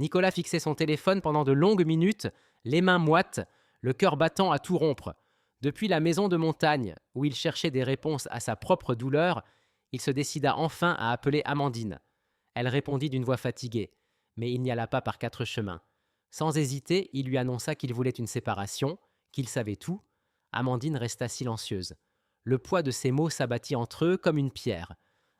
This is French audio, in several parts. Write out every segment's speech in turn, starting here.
Nicolas fixait son téléphone pendant de longues minutes, les mains moites, le cœur battant à tout rompre. Depuis la maison de montagne, où il cherchait des réponses à sa propre douleur, il se décida enfin à appeler Amandine. Elle répondit d'une voix fatiguée, mais il n'y alla pas par quatre chemins. Sans hésiter, il lui annonça qu'il voulait une séparation, qu'il savait tout. Amandine resta silencieuse. Le poids de ses mots s'abattit entre eux comme une pierre.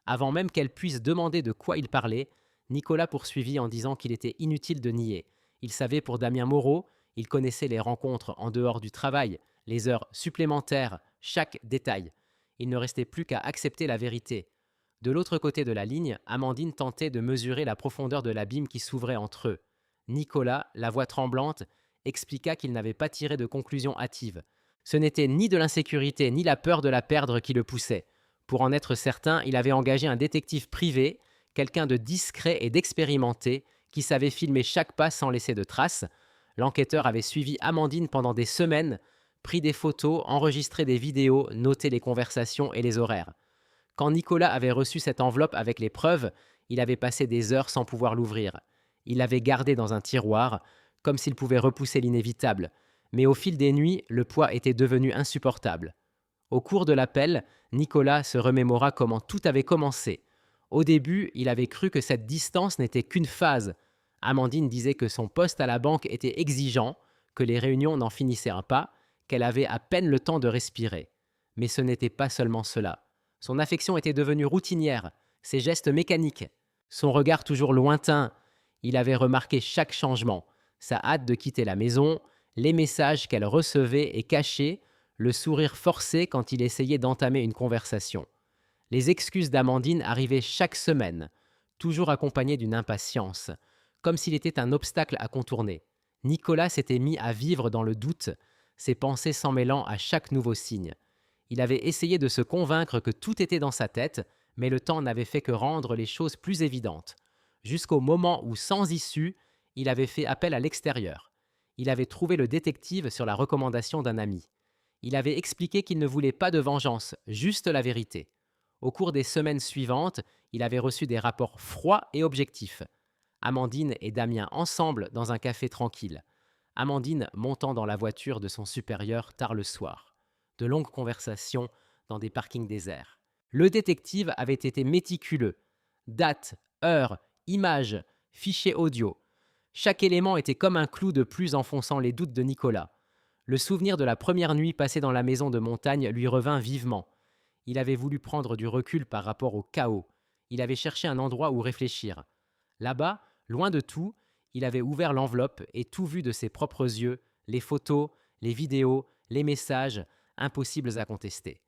Avant même qu'elle puisse demander de quoi il parlait, Nicolas poursuivit en disant qu'il était inutile de nier. Il savait pour Damien Moreau, il connaissait les rencontres en dehors du travail, les heures supplémentaires, chaque détail. Il ne restait plus qu'à accepter la vérité. De l'autre côté de la ligne, Amandine tentait de mesurer la profondeur de l'abîme qui s'ouvrait entre eux. Nicolas, la voix tremblante, expliqua qu'il n'avait pas tiré de conclusion hâtive. Ce n'était ni de l'insécurité ni la peur de la perdre qui le poussait. Pour en être certain, il avait engagé un détective privé, quelqu'un de discret et d'expérimenté, qui savait filmer chaque pas sans laisser de traces. L'enquêteur avait suivi Amandine pendant des semaines, pris des photos, enregistré des vidéos, noté les conversations et les horaires. Quand Nicolas avait reçu cette enveloppe avec les preuves, il avait passé des heures sans pouvoir l'ouvrir. Il l'avait gardée dans un tiroir, comme s'il pouvait repousser l'inévitable. Mais au fil des nuits, le poids était devenu insupportable. Au cours de l'appel, Nicolas se remémora comment tout avait commencé. Au début, il avait cru que cette distance n'était qu'une phase. Amandine disait que son poste à la banque était exigeant, que les réunions n'en finissaient pas, qu'elle avait à peine le temps de respirer. Mais ce n'était pas seulement cela. Son affection était devenue routinière, ses gestes mécaniques, son regard toujours lointain. Il avait remarqué chaque changement, sa hâte de quitter la maison, les messages qu'elle recevait et cachait, le sourire forcé quand il essayait d'entamer une conversation. Les excuses d'Amandine arrivaient chaque semaine, toujours accompagnées d'une impatience, comme s'il était un obstacle à contourner. Nicolas s'était mis à vivre dans le doute, ses pensées s'en mêlant à chaque nouveau signe. Il avait essayé de se convaincre que tout était dans sa tête, mais le temps n'avait fait que rendre les choses plus évidentes, jusqu'au moment où, sans issue, il avait fait appel à l'extérieur. Il avait trouvé le détective sur la recommandation d'un ami. Il avait expliqué qu'il ne voulait pas de vengeance, juste la vérité. Au cours des semaines suivantes, il avait reçu des rapports froids et objectifs. Amandine et Damien ensemble dans un café tranquille. Amandine montant dans la voiture de son supérieur tard le soir. De longues conversations dans des parkings déserts. Le détective avait été méticuleux. Date, heure, images, fichiers audio. Chaque élément était comme un clou de plus enfonçant les doutes de Nicolas. Le souvenir de la première nuit passée dans la maison de montagne lui revint vivement. Il avait voulu prendre du recul par rapport au chaos. Il avait cherché un endroit où réfléchir. Là-bas, loin de tout, il avait ouvert l'enveloppe et tout vu de ses propres yeux, les photos, les vidéos, les messages, impossibles à contester.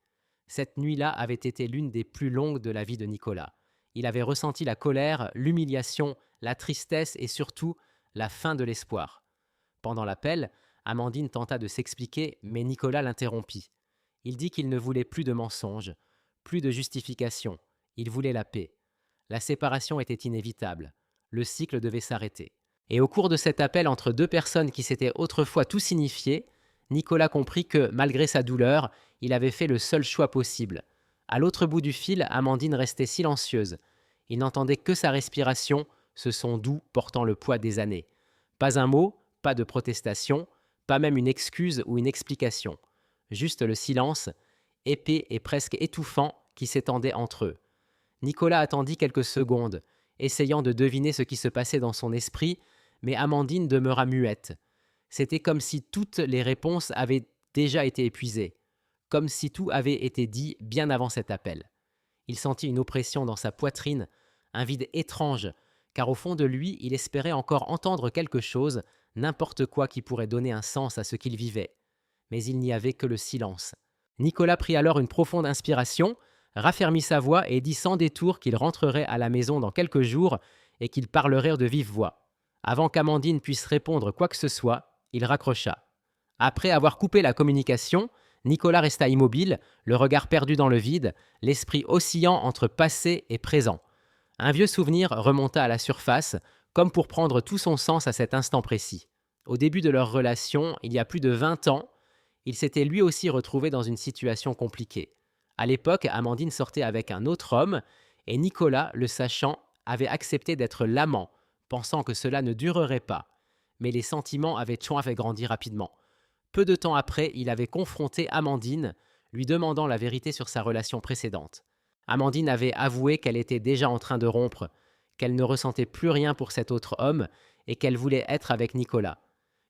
Cette nuit-là avait été l'une des plus longues de la vie de Nicolas. Il avait ressenti la colère, l'humiliation, la tristesse et surtout la fin de l'espoir. Pendant l'appel, Amandine tenta de s'expliquer, mais Nicolas l'interrompit. Il dit qu'il ne voulait plus de mensonges, plus de justifications. Il voulait la paix. La séparation était inévitable. Le cycle devait s'arrêter. Et au cours de cet appel entre deux personnes qui s'étaient autrefois tout signifié, Nicolas comprit que, malgré sa douleur, il avait fait le seul choix possible. À l'autre bout du fil, Amandine restait silencieuse. Il n'entendait que sa respiration, ce son doux portant le poids des années. Pas un mot, pas de protestation, pas même une excuse ou une explication. Juste le silence, épais et presque étouffant, qui s'étendait entre eux. Nicolas attendit quelques secondes, essayant de deviner ce qui se passait dans son esprit, mais Amandine demeura muette. C'était comme si toutes les réponses avaient déjà été épuisées, comme si tout avait été dit bien avant cet appel. Il sentit une oppression dans sa poitrine, un vide étrange, car au fond de lui, il espérait encore entendre quelque chose, n'importe quoi qui pourrait donner un sens à ce qu'il vivait. Mais il n'y avait que le silence. Nicolas prit alors une profonde inspiration, raffermit sa voix et dit sans détour qu'il rentrerait à la maison dans quelques jours et qu'il parlerait de vive voix. Avant qu'Amandine puisse répondre quoi que ce soit, il raccrocha. Après avoir coupé la communication, Nicolas resta immobile, le regard perdu dans le vide, l'esprit oscillant entre passé et présent. Un vieux souvenir remonta à la surface, comme pour prendre tout son sens à cet instant précis. Au début de leur relation, il y a plus de 20 ans, il s'était lui aussi retrouvé dans une situation compliquée. À l'époque, Amandine sortait avec un autre homme et Nicolas, le sachant, avait accepté d'être l'amant pensant que cela ne durerait pas. Mais les sentiments avaient grandi rapidement. Peu de temps après, il avait confronté Amandine, lui demandant la vérité sur sa relation précédente. Amandine avait avoué qu'elle était déjà en train de rompre, qu'elle ne ressentait plus rien pour cet autre homme et qu'elle voulait être avec Nicolas.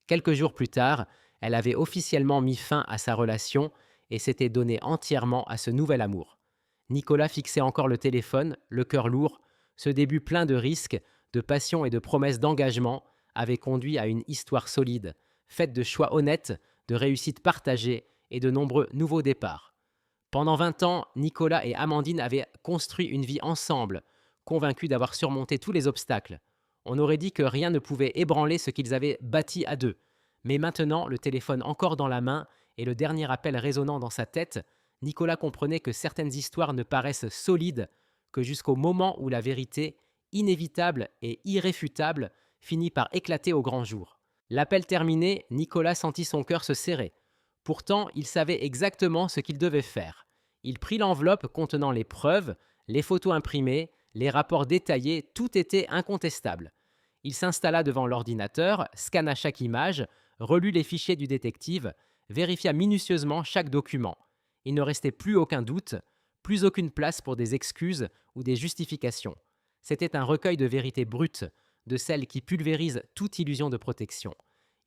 Quelques jours plus tard, elle avait officiellement mis fin à sa relation et s'était donnée entièrement à ce nouvel amour. Nicolas fixait encore le téléphone, le cœur lourd. Ce début plein de risques, de passion et de promesses d'engagement avait conduit à une histoire solide, faite de choix honnêtes, de réussites partagées et de nombreux nouveaux départs. Pendant 20 ans, Nicolas et Amandine avaient construit une vie ensemble, convaincus d'avoir surmonté tous les obstacles. On aurait dit que rien ne pouvait ébranler ce qu'ils avaient bâti à deux. Mais maintenant, le téléphone encore dans la main et le dernier appel résonnant dans sa tête, Nicolas comprenait que certaines histoires ne paraissent solides que jusqu'au moment où la vérité, inévitable et irréfutable, finit par éclater au grand jour. L'appel terminé, Nicolas sentit son cœur se serrer. Pourtant, il savait exactement ce qu'il devait faire. Il prit l'enveloppe contenant les preuves, les photos imprimées, les rapports détaillés, tout était incontestable. Il s'installa devant l'ordinateur, scanna chaque image, relut les fichiers du détective, vérifia minutieusement chaque document. Il ne restait plus aucun doute, plus aucune place pour des excuses ou des justifications. C'était un recueil de vérités brutes, de celles qui pulvérisent toute illusion de protection.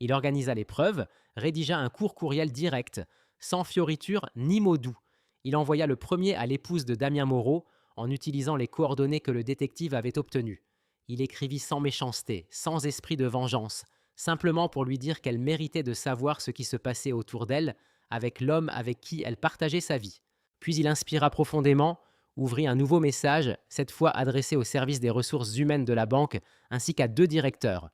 Il organisa les preuves, rédigea un court courriel direct, sans fioriture ni mots doux. Il envoya le premier à l'épouse de Damien Moreau en utilisant les coordonnées que le détective avait obtenues. Il écrivit sans méchanceté, sans esprit de vengeance, simplement pour lui dire qu'elle méritait de savoir ce qui se passait autour d'elle avec l'homme avec qui elle partageait sa vie. Puis il inspira profondément, ouvrit un nouveau message, cette fois adressé au service des ressources humaines de la banque ainsi qu'à 2 directeurs.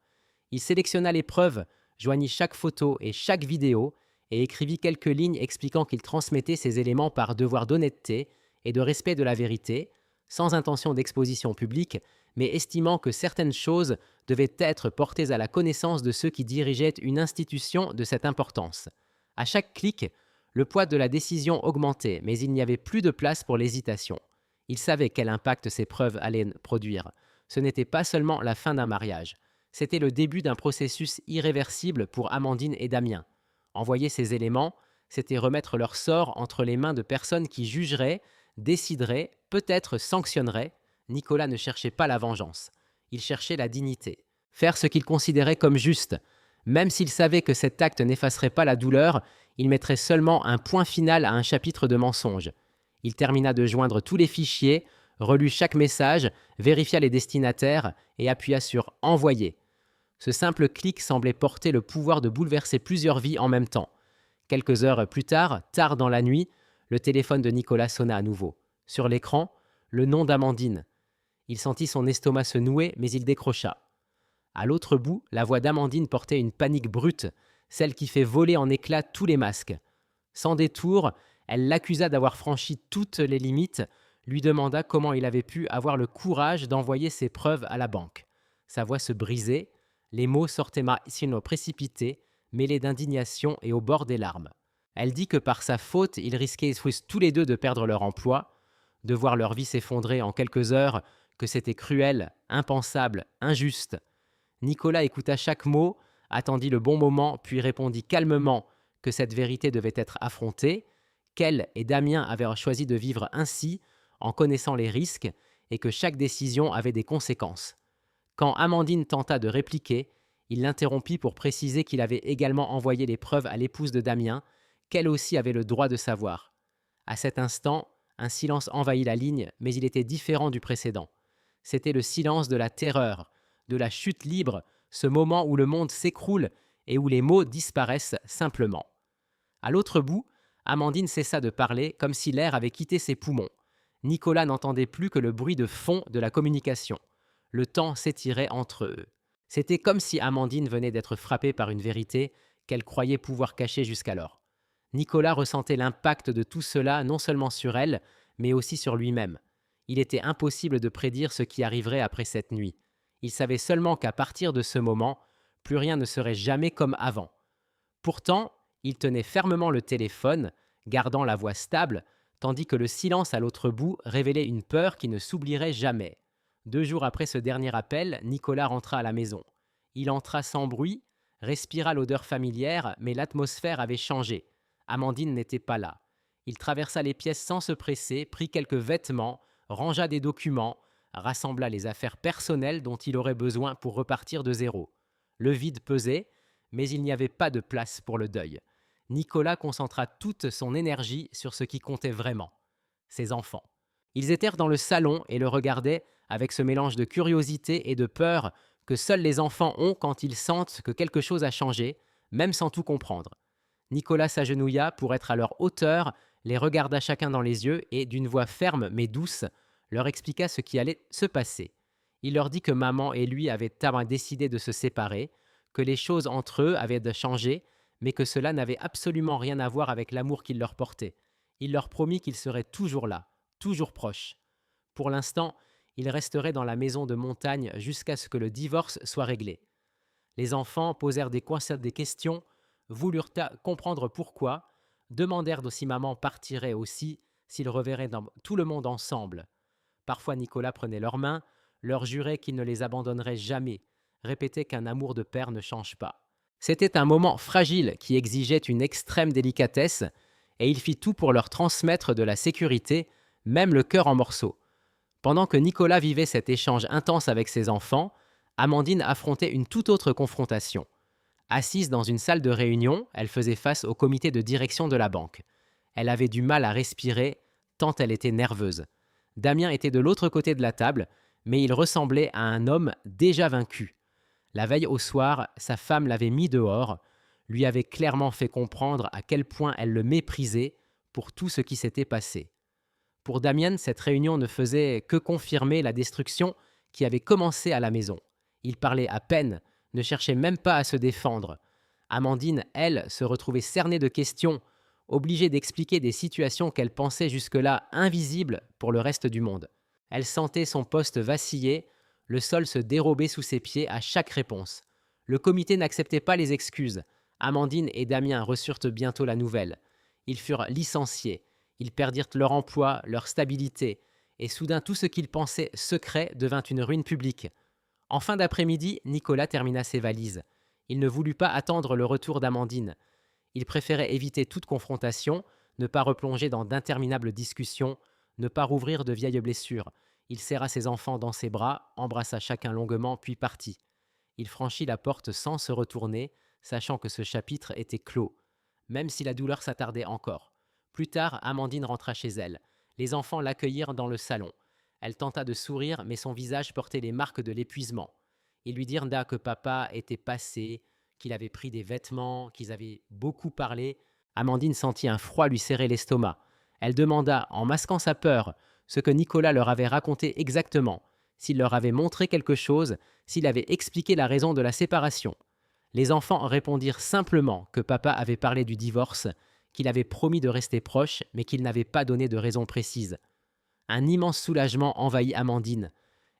Il sélectionna les preuves, joignit chaque photo et chaque vidéo et écrivit quelques lignes expliquant qu'il transmettait ces éléments par devoir d'honnêteté et de respect de la vérité, sans intention d'exposition publique, mais estimant que certaines choses devaient être portées à la connaissance de ceux qui dirigeaient une institution de cette importance. À chaque clic, le poids de la décision augmentait, mais il n'y avait plus de place pour l'hésitation. Il savait quel impact ces preuves allaient produire. Ce n'était pas seulement la fin d'un mariage. C'était le début d'un processus irréversible pour Amandine et Damien. Envoyer ces éléments, c'était remettre leur sort entre les mains de personnes qui jugeraient, décideraient, peut-être sanctionneraient. Nicolas ne cherchait pas la vengeance. Il cherchait la dignité. Faire ce qu'il considérait comme juste. Même s'il savait que cet acte n'effacerait pas la douleur, il mettrait seulement un point final à un chapitre de mensonges. Il termina de joindre tous les fichiers, relut chaque message, vérifia les destinataires et appuya sur « Envoyer ». Ce simple clic semblait porter le pouvoir de bouleverser plusieurs vies en même temps. Quelques heures plus tard, tard dans la nuit, le téléphone de Nicolas sonna à nouveau. Sur l'écran, le nom d'Amandine. Il sentit son estomac se nouer, mais il décrocha. À l'autre bout, la voix d'Amandine portait une panique brute, celle qui fait voler en éclats tous les masques. Sans détour, elle l'accusa d'avoir franchi toutes les limites, lui demanda comment il avait pu avoir le courage d'envoyer ses preuves à la banque. Sa voix se brisait, les mots sortaient sinon précipités, mêlés d'indignation et au bord des larmes. Elle dit que par sa faute, ils risquaient tous les deux de perdre leur emploi, de voir leur vie s'effondrer en quelques heures, que c'était cruel, impensable, injuste. Nicolas écouta chaque mot, attendit le bon moment, puis répondit calmement que cette vérité devait être affrontée, qu'elle et Damien avaient choisi de vivre ainsi, en connaissant les risques, et que chaque décision avait des conséquences. Quand Amandine tenta de répliquer, il l'interrompit pour préciser qu'il avait également envoyé les preuves à l'épouse de Damien, qu'elle aussi avait le droit de savoir. À cet instant, un silence envahit la ligne, mais il était différent du précédent. C'était le silence de la terreur, de la chute libre, ce moment où le monde s'écroule et où les mots disparaissent simplement. À l'autre bout, Amandine cessa de parler comme si l'air avait quitté ses poumons. Nicolas n'entendait plus que le bruit de fond de la communication. Le temps s'étirait entre eux. C'était comme si Amandine venait d'être frappée par une vérité qu'elle croyait pouvoir cacher jusqu'alors. Nicolas ressentait l'impact de tout cela non seulement sur elle, mais aussi sur lui-même. Il était impossible de prédire ce qui arriverait après cette nuit. Il savait seulement qu'à partir de ce moment, plus rien ne serait jamais comme avant. Pourtant, il tenait fermement le téléphone, gardant la voix stable, tandis que le silence à l'autre bout révélait une peur qui ne s'oublierait jamais. 2 jours après ce dernier appel, Nicolas rentra à la maison. Il entra sans bruit, respira l'odeur familière, mais l'atmosphère avait changé. Amandine n'était pas là. Il traversa les pièces sans se presser, prit quelques vêtements, rangea des documents, rassembla les affaires personnelles dont il aurait besoin pour repartir de zéro. Le vide pesait, mais il n'y avait pas de place pour le deuil. Nicolas concentra toute son énergie sur ce qui comptait vraiment, ses enfants. Ils étaient dans le salon et le regardaient avec ce mélange de curiosité et de peur que seuls les enfants ont quand ils sentent que quelque chose a changé, même sans tout comprendre. Nicolas s'agenouilla pour être à leur hauteur, les regarda chacun dans les yeux et, d'une voix ferme mais douce, leur expliqua ce qui allait se passer. Il leur dit que maman et lui avaient décidé de se séparer, que les choses entre eux avaient changé, mais que cela n'avait absolument rien à voir avec l'amour qu'il leur portait. Il leur promit qu'il serait toujours là, toujours proche. Pour l'instant, il resterait dans la maison de montagne jusqu'à ce que le divorce soit réglé. Les enfants posèrent des questions, voulurent comprendre pourquoi, demandèrent si maman partirait aussi, s'ils reverraient tout le monde ensemble. Parfois Nicolas prenait leurs mains, leur jurait qu'il ne les abandonnerait jamais, répétait qu'un amour de père ne change pas. C'était un moment fragile qui exigeait une extrême délicatesse, et il fit tout pour leur transmettre de la sécurité, même le cœur en morceaux. Pendant que Nicolas vivait cet échange intense avec ses enfants, Amandine affrontait une toute autre confrontation. Assise dans une salle de réunion, elle faisait face au comité de direction de la banque. Elle avait du mal à respirer, tant elle était nerveuse. Damien était de l'autre côté de la table, mais il ressemblait à un homme déjà vaincu. La veille au soir, sa femme l'avait mis dehors, lui avait clairement fait comprendre à quel point elle le méprisait pour tout ce qui s'était passé. Pour Damien, cette réunion ne faisait que confirmer la destruction qui avait commencé à la maison. Il parlait à peine, ne cherchait même pas à se défendre. Amandine, elle, se retrouvait cernée de questions, obligée d'expliquer des situations qu'elle pensait jusque-là invisibles pour le reste du monde. Elle sentait son poste vaciller, le sol se dérober sous ses pieds à chaque réponse. Le comité n'acceptait pas les excuses. Amandine et Damien reçurent bientôt la nouvelle. Ils furent licenciés. Ils perdirent leur emploi, leur stabilité, et soudain tout ce qu'ils pensaient secret devint une ruine publique. En fin d'après-midi, Nicolas termina ses valises. Il ne voulut pas attendre le retour d'Amandine. Il préférait éviter toute confrontation, ne pas replonger dans d'interminables discussions, ne pas rouvrir de vieilles blessures. Il serra ses enfants dans ses bras, embrassa chacun longuement, puis partit. Il franchit la porte sans se retourner, sachant que ce chapitre était clos, même si la douleur s'attardait encore. Plus tard, Amandine rentra chez elle. Les enfants l'accueillirent dans le salon. Elle tenta de sourire, mais son visage portait les marques de l'épuisement. Ils lui dirent que papa était passé, qu'il avait pris des vêtements, qu'ils avaient beaucoup parlé. Amandine sentit un froid lui serrer l'estomac. Elle demanda, en masquant sa peur, ce que Nicolas leur avait raconté exactement, s'il leur avait montré quelque chose, s'il avait expliqué la raison de la séparation. Les enfants répondirent simplement que papa avait parlé du divorce, qu'il avait promis de rester proche, mais qu'il n'avait pas donné de raison précise. Un immense soulagement envahit Amandine.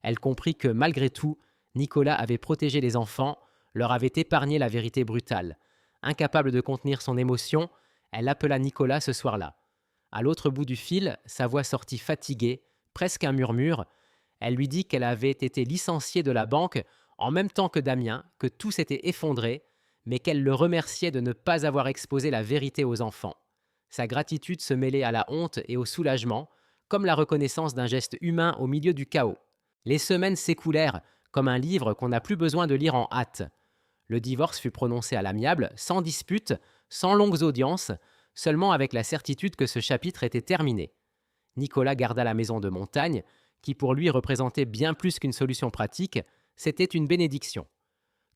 Elle comprit que, malgré tout, Nicolas avait protégé les enfants, leur avait épargné la vérité brutale. Incapable de contenir son émotion, elle appela Nicolas ce soir-là. À l'autre bout du fil, sa voix sortit fatiguée, presque un murmure. Elle lui dit qu'elle avait été licenciée de la banque en même temps que Damien, que tout s'était effondré, mais qu'elle le remerciait de ne pas avoir exposé la vérité aux enfants. Sa gratitude se mêlait à la honte et au soulagement, comme la reconnaissance d'un geste humain au milieu du chaos. Les semaines s'écoulèrent, comme un livre qu'on n'a plus besoin de lire en hâte. Le divorce fut prononcé à l'amiable, sans dispute, sans longues audiences, seulement avec la certitude que ce chapitre était terminé. Nicolas garda la maison de montagne, qui pour lui représentait bien plus qu'une solution pratique, c'était une bénédiction.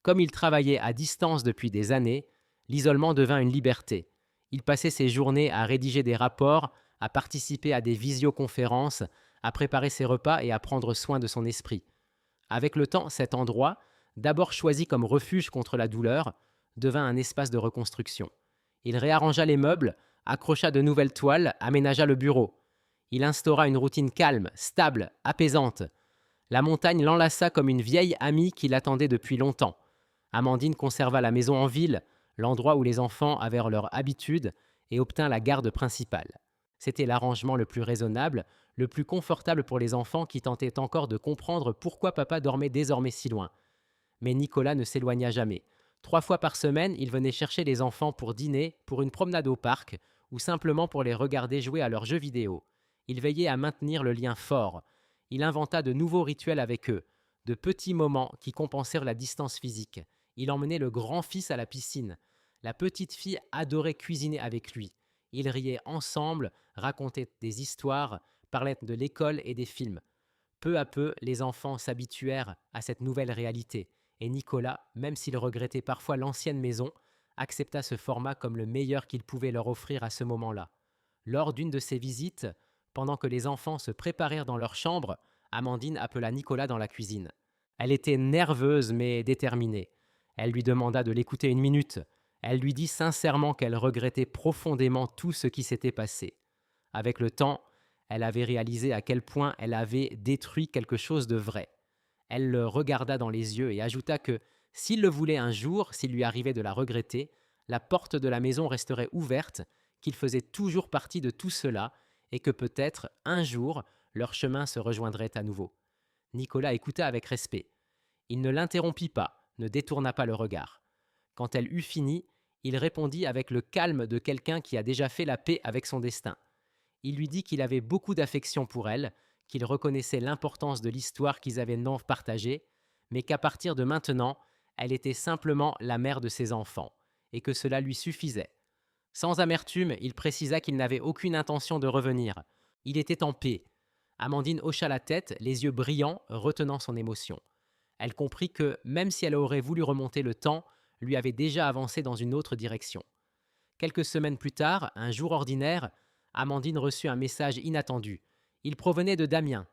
Comme il travaillait à distance depuis des années, l'isolement devint une liberté. Il passait ses journées à rédiger des rapports, à participer à des visioconférences, à préparer ses repas et à prendre soin de son esprit. Avec le temps, cet endroit, d'abord choisi comme refuge contre la douleur, devint un espace de reconstruction. Il réarrangea les meubles, accrocha de nouvelles toiles, aménagea le bureau. Il instaura une routine calme, stable, apaisante. La montagne l'enlaça comme une vieille amie qui l'attendait depuis longtemps. Amandine conserva la maison en ville, l'endroit où les enfants avaient leur habitude, et obtint la garde principale. C'était l'arrangement le plus raisonnable, le plus confortable pour les enfants qui tentaient encore de comprendre pourquoi papa dormait désormais si loin. Mais Nicolas ne s'éloigna jamais. 3 fois par semaine, il venait chercher les enfants pour dîner, pour une promenade au parc, ou simplement pour les regarder jouer à leurs jeux vidéo. Il veillait à maintenir le lien fort. Il inventa de nouveaux rituels avec eux, de petits moments qui compensèrent la distance physique. Il emmenait le grand-fils à la piscine. La petite fille adorait cuisiner avec lui. Ils riaient ensemble, racontaient des histoires, parlaient de l'école et des films. Peu à peu, les enfants s'habituèrent à cette nouvelle réalité, et Nicolas, même s'il regrettait parfois l'ancienne maison, accepta ce format comme le meilleur qu'il pouvait leur offrir à ce moment-là. Lors d'une de ses visites, pendant que les enfants se préparèrent dans leur chambre, Amandine appela Nicolas dans la cuisine. Elle était nerveuse mais déterminée. Elle lui demanda de l'écouter 1 minute. Elle lui dit sincèrement qu'elle regrettait profondément tout ce qui s'était passé. Avec le temps, elle avait réalisé à quel point elle avait détruit quelque chose de vrai. Elle le regarda dans les yeux et ajouta que, s'il le voulait un jour, s'il lui arrivait de la regretter, la porte de la maison resterait ouverte, qu'il faisait toujours partie de tout cela, et que peut-être, un jour, leur chemin se rejoindrait à nouveau. Nicolas écouta avec respect. Il ne l'interrompit pas, ne détourna pas le regard. Quand elle eut fini, il répondit avec le calme de quelqu'un qui a déjà fait la paix avec son destin. Il lui dit qu'il avait beaucoup d'affection pour elle, qu'il reconnaissait l'importance de l'histoire qu'ils avaient non partagée, mais qu'à partir de maintenant, elle était simplement la mère de ses enfants, et que cela lui suffisait. Sans amertume, il précisa qu'il n'avait aucune intention de revenir. Il était en paix. Amandine hocha la tête, les yeux brillants, retenant son émotion. Elle comprit que, même si elle aurait voulu remonter le temps, lui avait déjà avancé dans une autre direction. Quelques semaines plus tard, un jour ordinaire, Amandine reçut un message inattendu. Il provenait de Damien.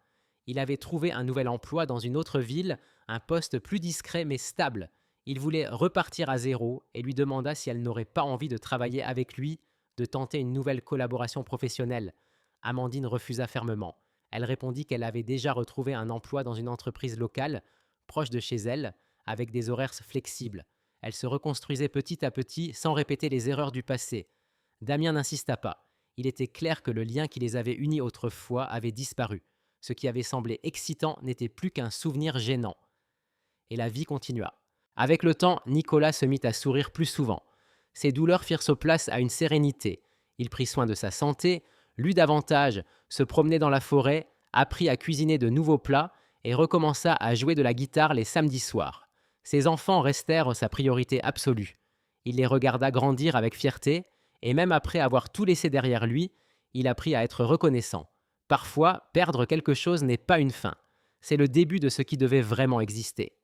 Il avait trouvé un nouvel emploi dans une autre ville, un poste plus discret mais stable. Il voulait repartir à zéro et lui demanda si elle n'aurait pas envie de travailler avec lui, de tenter une nouvelle collaboration professionnelle. Amandine refusa fermement. Elle répondit qu'elle avait déjà retrouvé un emploi dans une entreprise locale, proche de chez elle, avec des horaires flexibles. Elle se reconstruisait petit à petit sans répéter les erreurs du passé. Damien n'insista pas. Il était clair que le lien qui les avait unis autrefois avait disparu. Ce qui avait semblé excitant n'était plus qu'un souvenir gênant. Et la vie continua. Avec le temps, Nicolas se mit à sourire plus souvent. Ses douleurs firent place à une sérénité. Il prit soin de sa santé, lut davantage, se promenait dans la forêt, apprit à cuisiner de nouveaux plats et recommença à jouer de la guitare les samedis soirs. Ses enfants restèrent sa priorité absolue. Il les regarda grandir avec fierté, et même après avoir tout laissé derrière lui, il apprit à être reconnaissant. Parfois, perdre quelque chose n'est pas une fin. C'est le début de ce qui devait vraiment exister.